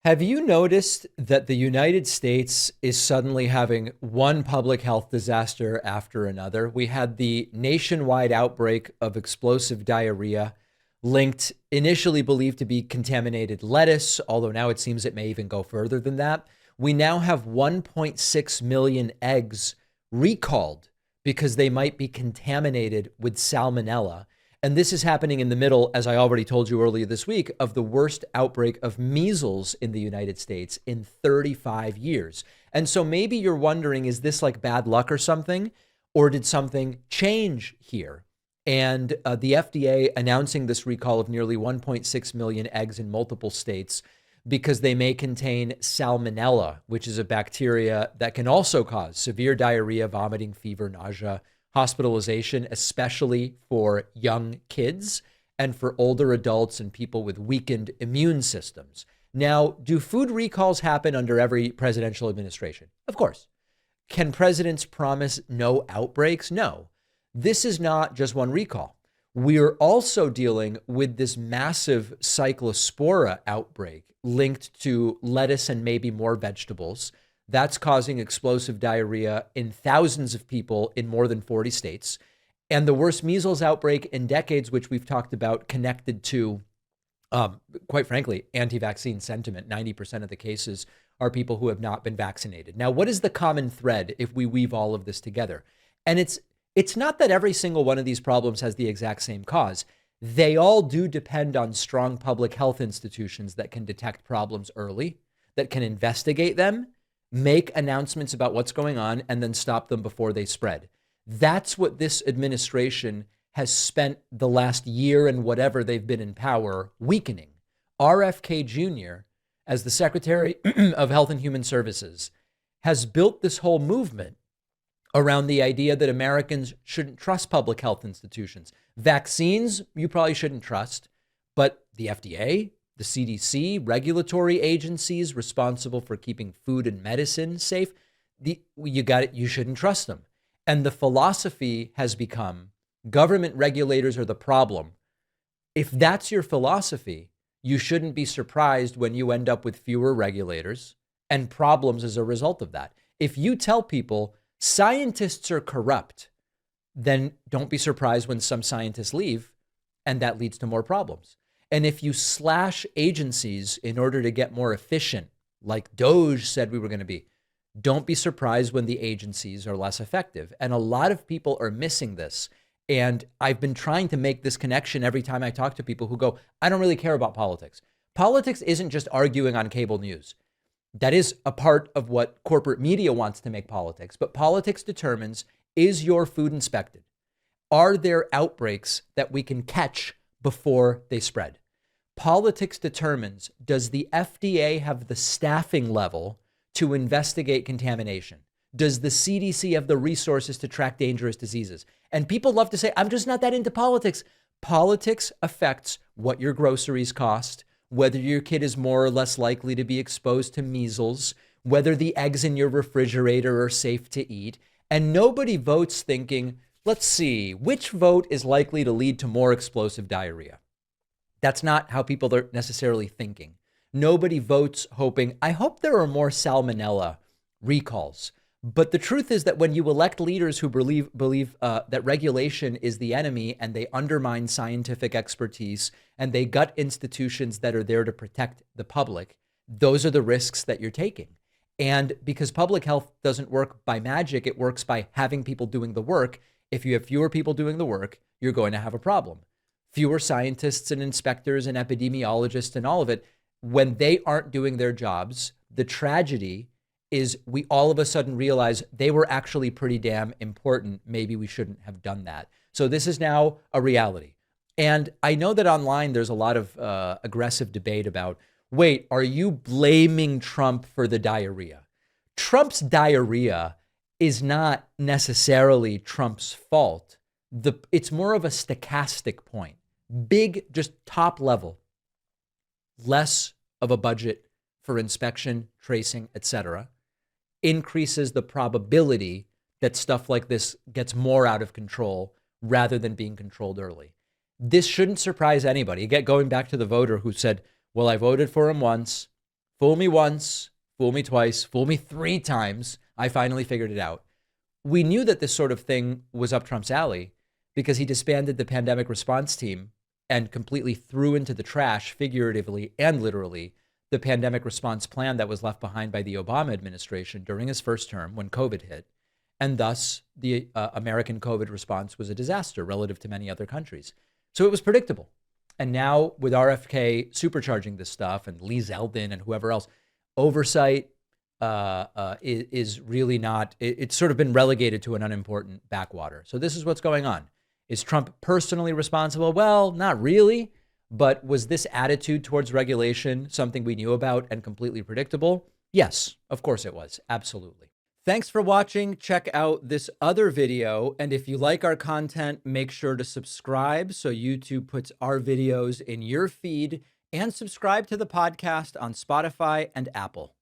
Have you noticed that the United States is suddenly having one public health disaster after another? We had the nationwide outbreak of explosive diarrhea linked, initially believed to be contaminated lettuce, although now it seems it may even go further than that. We now have 1.6 million eggs recalled because they might be contaminated with salmonella. And this is happening in the middle, as I already told you earlier this week, of the worst outbreak of measles in the United States in 35 years. And so maybe you're wondering, is this like bad luck or something? Or did something change here? And the FDA announcing this recall of nearly 1.6 million eggs in multiple states because they may contain salmonella, which is a bacteria that can also cause severe diarrhea, vomiting, fever, nausea, hospitalization, especially for young kids and for older adults and people with weakened immune systems. Now, do food recalls happen under every presidential administration? Of course. Can presidents promise no outbreaks? No. This is not just one recall. We are also dealing with this massive cyclospora outbreak linked to lettuce and maybe more vegetables. That's causing explosive diarrhea in thousands of people in more than 40 states. And the worst measles outbreak in decades, which we've talked about, connected to, quite frankly, anti-vaccine sentiment. 90% of the cases are people who have not been vaccinated. Now, what is the common thread if we weave all of this together? And it's not that every single one of these problems has the exact same cause. They all do depend on strong public health institutions that can detect problems early, that can investigate them, make announcements about what's going on, and then stop them before they spread. That's what this administration has spent the last year and whatever they've been in power weakening. RFK Jr., as the Secretary of Health and Human Services, has built this whole movement around the idea that Americans shouldn't trust public health institutions. Vaccines, you probably shouldn't trust, but the FDA, the CDC, regulatory agencies responsible for keeping food and medicine safe, you shouldn't trust them. And the philosophy has become government regulators are the problem. If that's your philosophy, you shouldn't be surprised when you end up with fewer regulators and problems as a result of that. If you tell people scientists are corrupt, then don't be surprised when some scientists leave and that leads to more problems. And if you slash agencies in order to get more efficient, like Doge said we were going to be, don't be surprised when the agencies are less effective. And a lot of people are missing this. And I've been trying to make this connection every time I talk to people who go, I don't really care about politics. Politics isn't just arguing on cable news. That is a part of what corporate media wants to make politics. But politics determines, is your food inspected? Are there outbreaks that we can catch before they spread? Politics determines, does the FDA have the staffing level to investigate contamination? Does the CDC have the resources to track dangerous diseases? And people love to say, I'm just not that into politics. Politics affects what your groceries cost, whether your kid is more or less likely to be exposed to measles, whether the eggs in your refrigerator are safe to eat. And nobody votes thinking, let's see, which vote is likely to lead to more explosive diarrhea? That's not how people are necessarily thinking. Nobody votes hoping, I hope there are more salmonella recalls. But the truth is that when you elect leaders who believe that regulation is the enemy and they undermine scientific expertise and they gut institutions that are there to protect the public, those are the risks that you're taking. And because public health doesn't work by magic, it works by having people doing the work. If you have fewer people doing the work, you're going to have a problem. Fewer scientists and inspectors and epidemiologists and all of it, when they aren't doing their jobs, the tragedy is we all of a sudden realize they were actually pretty damn important. Maybe we shouldn't have done that. So this is now a reality. And I know that online there's a lot of aggressive debate about, wait, are you blaming Trump for the diarrhea? Trump's diarrhea is not necessarily Trump's fault. It's more of a stochastic point. Big, just top level. Less of a budget for inspection, tracing, etc., increases the probability that stuff like this gets more out of control rather than being controlled early. This shouldn't surprise anybody. Again, going back to the voter who said, well, I voted for him once, Fool me once, fool me twice, fool me 3 times. I finally figured it out. We knew that this sort of thing was up Trump's alley because he disbanded the pandemic response team and completely threw into the trash, figuratively and literally, the pandemic response plan that was left behind by the Obama administration during his first term when COVID hit. And thus, the American COVID response was a disaster relative to many other countries. So it was predictable. And now with RFK supercharging this stuff and Lee Zeldin and whoever else, oversight is really not, it's sort of been relegated to an unimportant backwater. So this is what's going on. Is Trump personally responsible? Well, not really. But was this attitude towards regulation something we knew about and completely predictable? Yes, of course it was. Absolutely. Thanks for watching. Check out this other video. And if you like our content, make sure to subscribe so YouTube puts our videos in your feed, and subscribe to the podcast on Spotify and Apple.